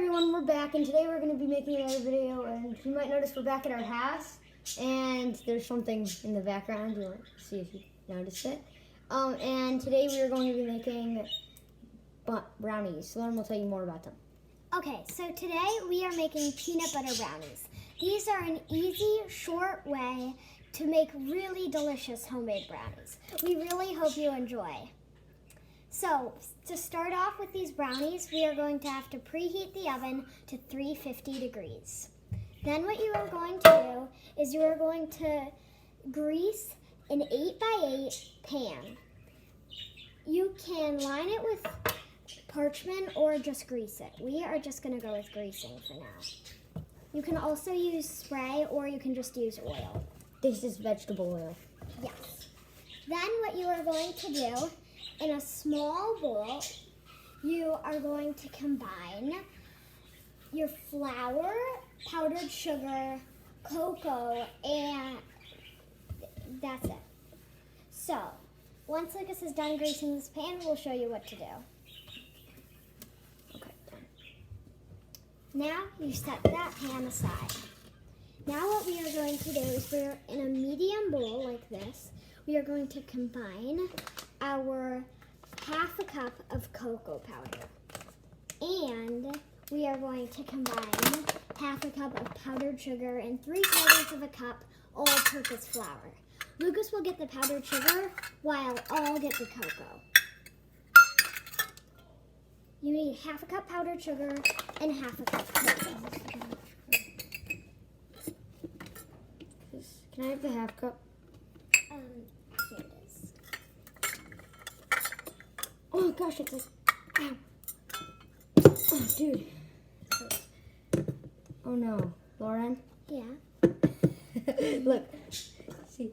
everyone, we're back, and today we're going to be making another video, and you might notice we're back at our house, and there's something in the background. You want to see if you noticed it. And today we are going to be making brownies. So Lauren will tell you more about them. Okay, so today we are making peanut butter brownies. These are an easy, short way to make really delicious homemade brownies. We really hope you enjoy. So, to start off with these brownies, we are going to have to preheat the oven to 350 degrees. Then what you are going to do is you are going to grease an 8x8 pan. You can line it with parchment or just grease it. We are just going to go with greasing for now. You can also use spray or you can just use oil. This is vegetable oil. Yes. Then what you are going to do, in a small bowl, you are going to combine your flour, powdered sugar, cocoa, and that's it. So, once Lucas is done greasing this pan, we'll show you what to do. Okay, done. Now, you set that pan aside. Now what we are going to do is we're in a medium bowl like this. We are going to combine our half a cup of cocoa powder. And we are going to combine half a cup of powdered sugar and 3/4 of a cup all-purpose flour. Lucas will get the powdered sugar while I'll get the cocoa. You need half a cup powdered sugar and half a cup cocoa. Can I have the half cup? Here it is. Oh gosh, it's like, ow. Oh, dude. Oh no. Lauren? Yeah. Look. See.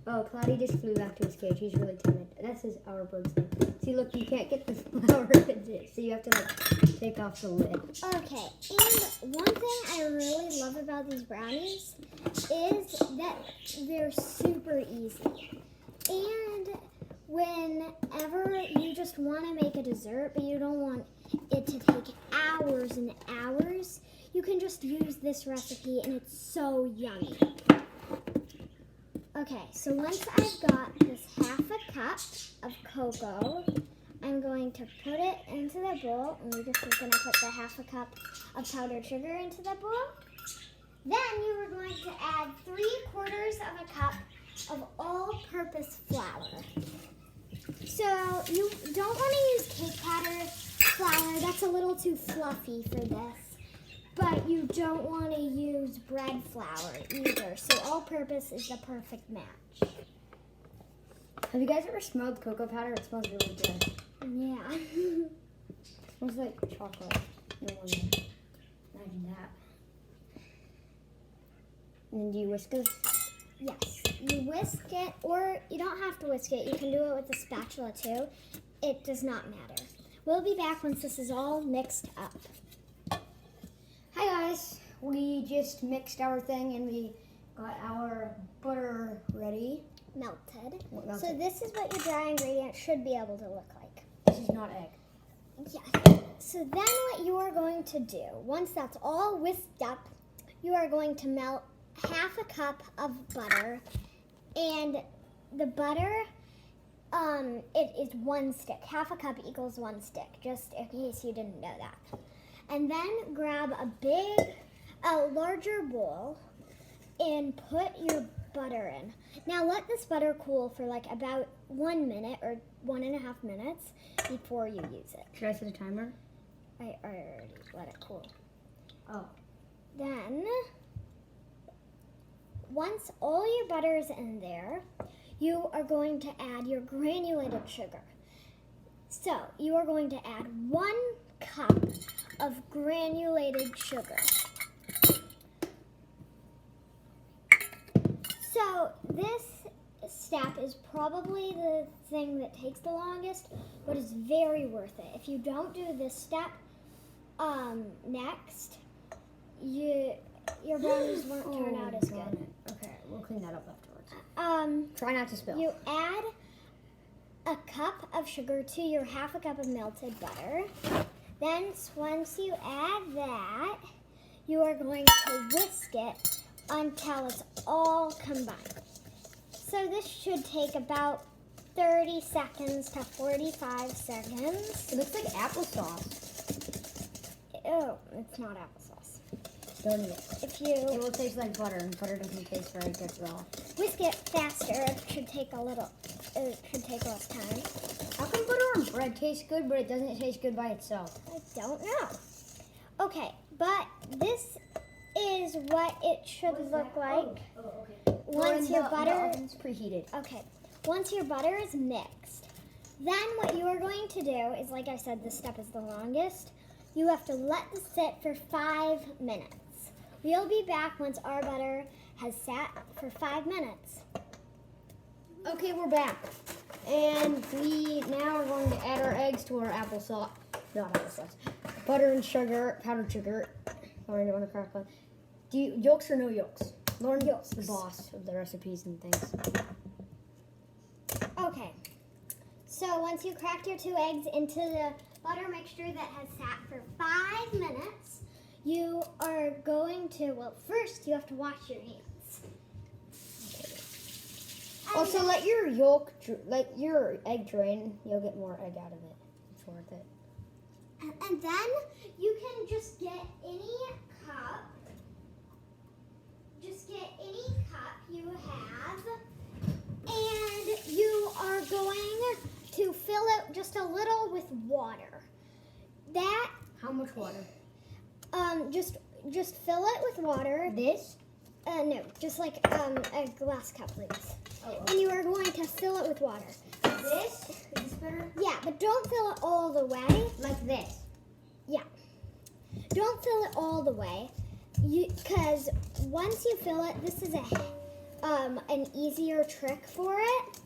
Oh, Cloudy just flew back to his cage. He's really timid. That's our bird's name. See, look, you can't get the flour in it, so you have to, like, take off the lid. Okay, and one thing I really love about these brownies is that they're super easy. And whenever you just want to make a dessert, but you don't want it to take hours and hours, you can just use this recipe, and it's so yummy. Okay, so once I've got this half a cup of cocoa, I'm going to put it into the bowl, and we're just going to put the half a cup of powdered sugar into the bowl. Then you are going to add 3/4 of a cup of all-purpose flour. So you don't want to use cake batter flour. That's a little too fluffy for this. But you don't want to use bread flour either. So all-purpose is the perfect match. Have you guys ever smelled cocoa powder? It smells really good. Yeah. It smells like chocolate. No one imagine that. And then do you whisk it? Yes. You whisk it, or you don't have to whisk it. You can do it with a spatula too. It does not matter. We'll be back once this is all mixed up. Hi guys. We just mixed our thing and we got our butter ready. Melted. Melted. So this is what your dry ingredient should be able to look like. This is not egg. Yeah. So then what you are going to do, once that's all whisked up, you are going to melt half a cup of butter. And the butter, it is 1 stick. Half a cup equals 1 stick, just in case you didn't know that. And then grab a larger bowl and put your butter in. Now let this butter cool for like about 1 minute or 1.5 minutes before you use it. Should I set a timer? I already let it cool. Oh. Then, once all your butter is in there, you are going to add your granulated sugar. So, you are going to add 1 cup of granulated sugar. So, this step is probably the thing that takes the longest, but it's very worth it. If you don't do this step next, your brownies won't turn out as good. Okay, we'll clean that up afterwards. Try not to spill. You add a cup of sugar to your half a cup of melted butter. Then once you add that, you are going to whisk it until it's all combined. So this should take about 30 seconds to 45 seconds. It looks like applesauce. Oh, it's not applesauce. Don't eat it. If you It will taste like butter, and butter doesn't taste very good raw. whisk it faster, it should take less time. How can butter on bread taste good, but it doesn't taste good by itself? I don't know. Okay, but this is what it should look like. okay. Once your butter oven's preheated. Okay, once your butter is mixed, then what you are going to do is, like I said, this step is the longest. You have to let this sit for 5 minutes. We'll be back once our butter has sat for 5 minutes. Okay, we're back. And we now are going to add our eggs to our applesauce. Not applesauce. Butter and sugar, powdered sugar. Lauren, you want to crack one? Do you, yolks or no yolks? Lauren, Yolks. The boss of the recipes and things. Okay, so once you cracked your 2 eggs into the butter mixture that has sat for 5 minutes, you are going to, well, first you have to wash your hands. Also, let your let your egg drain. You'll get more egg out of it. It's worth it. And then you can just get any cup. Just get any cup you have. And you are going to fill it just a little with water. That, How much water? just fill it with water. This? No, just like a glass cup, please. Oh, And you are going to fill it with water. This? Is this better? Yeah, but don't fill it all the way. Like this. Don't fill it all the way, because once you fill it, this is an easier trick for it.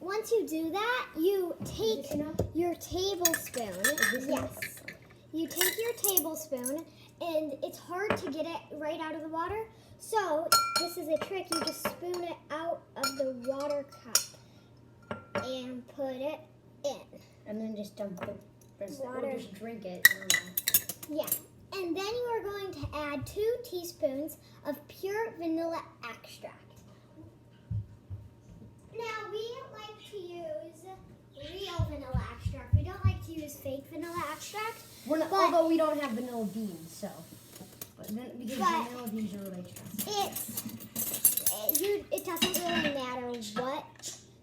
Once you do that, you take your tablespoon. Yes. You take your tablespoon, and it's hard to get it right out of the water. So this is a trick. You just spoon it out of the water cup and put it in. And then just dump the Water. Or just drink it. I don't know. Yeah. And then you are going to add 2 teaspoons of pure vanilla extract. Now, we like to use real vanilla extract. We don't like to use fake vanilla extract. We're not, But- although we don't have vanilla beans, so. Because But- vanilla beans are really expensive. It doesn't really matter what.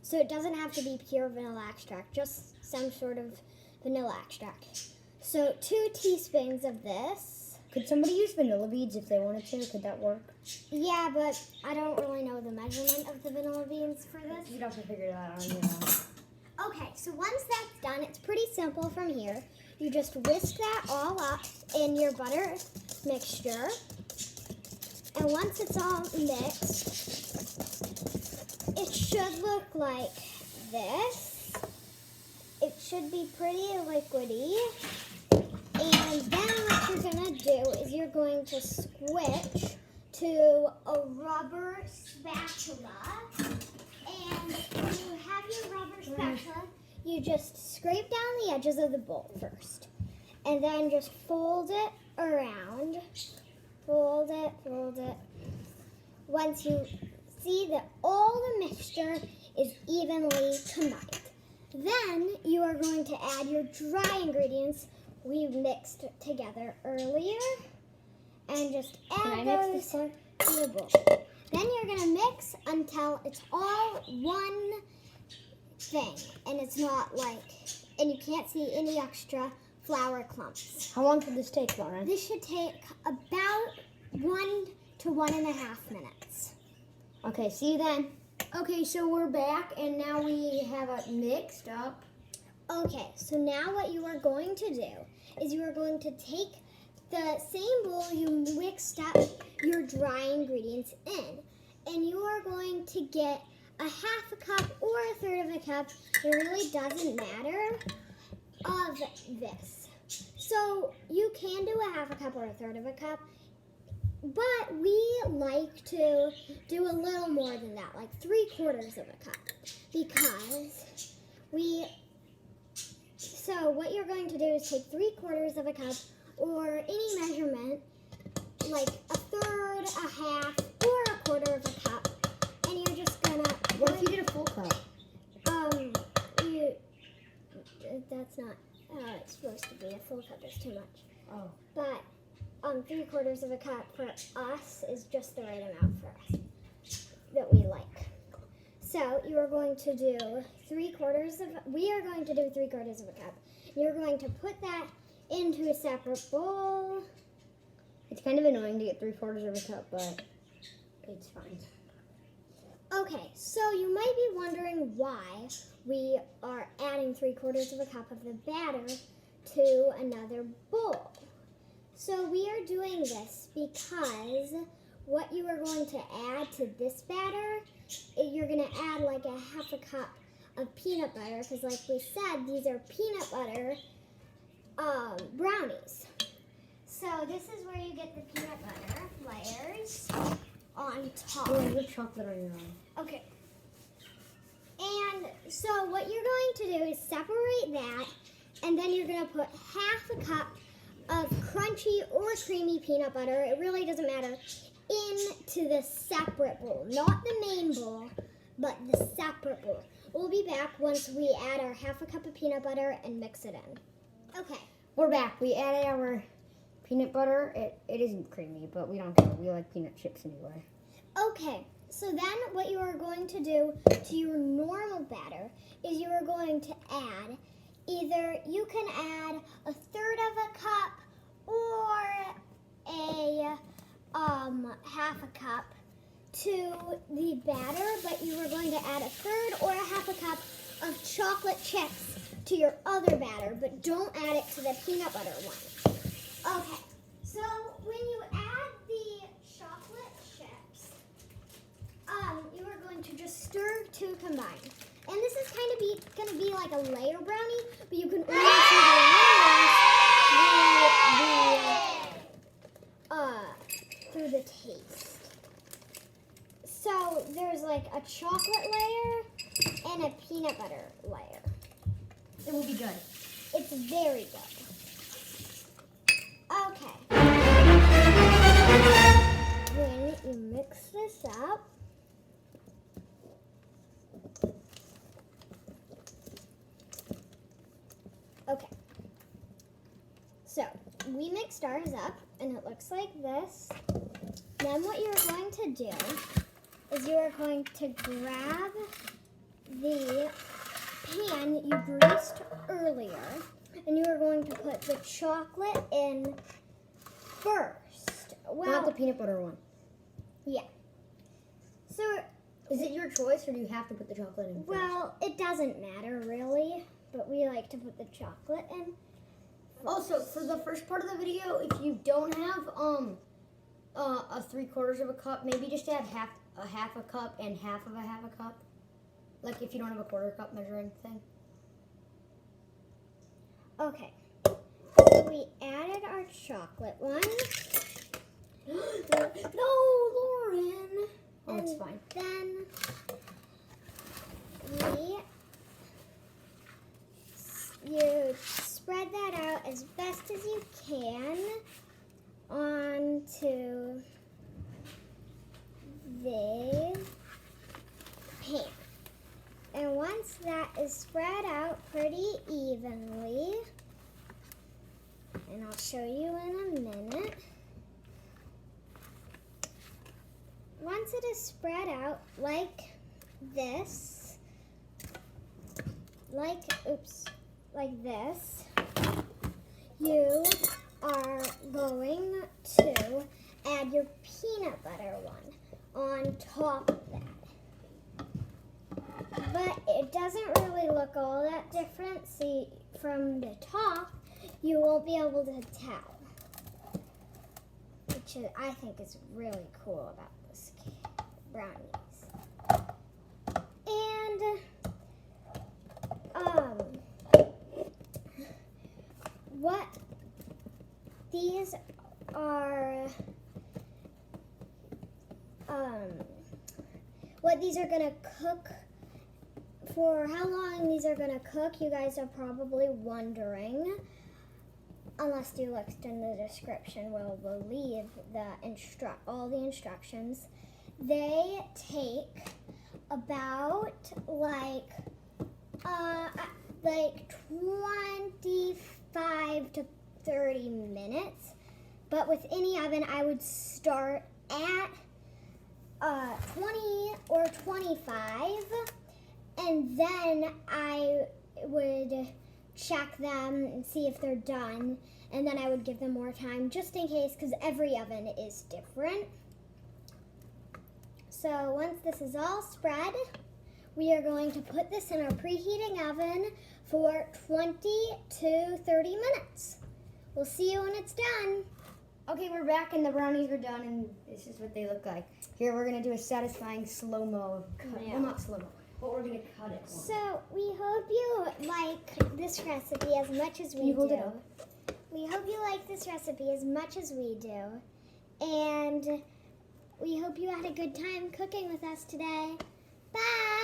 So it doesn't have to be pure vanilla extract, just some sort of vanilla extract. So 2 teaspoons of this. Could somebody use vanilla beans if they wanted to? Could that work? Yeah, but I don't really know the measurement of the vanilla beans for this. You'd have to figure that out on your own. Okay, so once that's done, it's pretty simple from here. You just whisk that all up in your butter mixture. And once it's all mixed, it should look like this. It should be pretty liquidy. And then what you're going to do is you're going to switch to a rubber spatula. And when you have your rubber spatula, you just scrape down the edges of the bowl first. And then just fold it around. Fold it, fold it. Once you see that all the mixture is evenly combined. Then you are going to add your dry ingredients we mixed together earlier. And just Can I add mix those this part? to the bowl. Then you're going to mix until it's all one thing. And it's not like, and you can't see any extra flour clumps. How long could this take, Lauren? This should take about 1 to 1.5 minutes. Okay, see you then. Okay, so we're back, and now we have it mixed up. Okay, so now what you are going to do is you are going to take the same bowl you mixed up your dry ingredients in, and you are going to get a 1/2 cup or 1/3 of a cup, it really doesn't matter, of this. So you can do a 1/2 cup or 1/3 of a cup, but we like to do a little more than that, like 3/4 of a cup, because So what you're going to do is take 3/4 of a cup or any measurement, like a third, a half, or a quarter of a cup, and you're just gonna. What if you did a full cup? That's not how it's supposed to be. A full cup is too much. Oh. But 3/4 of a cup for us is just the right amount for us that we like. So you are going to do 3/4 of. We are going to do 3/4 of a cup. You're going to put that into a separate bowl. It's kind of annoying to get 3/4 of a cup, but it's fine. Okay, so you might be wondering why we are adding 3/4 of a cup of the batter to another bowl. So we are doing this because what you are going to add to this batter, you're going to add like a 1/2 cup of peanut butter, because like we said, these are peanut butter brownies. So this is where you get the peanut butter layers on top. Oh, you have chocolate on your own. Okay. And so what you're going to do is separate that, and then you're going to put 1/2 cup of crunchy or creamy peanut butter, it really doesn't matter, into the separate bowl. Not the main bowl, but the separate bowl. We'll be back once we add our 1/2 cup of peanut butter and mix it in. Okay. We're back. We added our peanut butter. It isn't creamy, but we don't care. We like peanut chips anyway. Okay, so then what you are going to do to your normal batter is you are going to add, either you can add 1/3 of a cup or a 1/2 cup to the batter, but you are going to add 1/3 or a 1/2 cup of chocolate chips to your other batter, but don't add it to the peanut butter one. Okay, so when you add the chocolate chips, you are going to just stir to combine. And this is kind of going to be like a layer brownie, but you can only see the through the taste. So there's like a chocolate layer and a peanut butter layer. It will be good. It's very good. Okay. When you mix this up, okay. So we mixed ours up and it looks like this. Then what you're going to do is you are going to grab the pan you greased earlier, and you are going to put the chocolate in first. Well, Not the peanut butter one. yeah. So, Is it your choice, or do you have to put the chocolate in first? well, it doesn't matter really, but we like to put the chocolate in. Also, for the first part of the video, if you don't have a 3/4 of a cup, maybe just add a 1/2 cup and 1/2 of a 1/2 cup. Like if you don't have a 1/4 cup measuring thing. Okay. So we added our chocolate one. No, Lauren. Oh, it's And fine. Then you spread that out as best as you can onto the pan. And once that is spread out pretty evenly, and I'll show you in a minute. Once it is spread out like this, like this, you are going to add your peanut butter one on top of that. But it doesn't really look all that different. See, from the top, you won't be able to tell, which I think is really cool about this brownies. And what these are gonna cook for how long these are going to cook, you guys are probably wondering. Unless you looked in the description, we'll leave all the instructions. They take about like 25 to 30 minutes. But with any oven, I would start at 20 or 25, and then I would check them and see if they're done, and then I would give them more time just in case, because every oven is different. So once this is all spread, we are going to put this in our preheating oven for 20 to 30 minutes. We'll see you when it's done. Okay, we're back and the brownies are done, and this is what they look like. Here we're gonna do a satisfying slow-mo cut. Yeah. Well, not slow-mo, but we're gonna cut it. So we hope you like this recipe as much as we Can you hold do. it up? We hope you like this recipe as much as we do. And we hope you had a good time cooking with us today. Bye!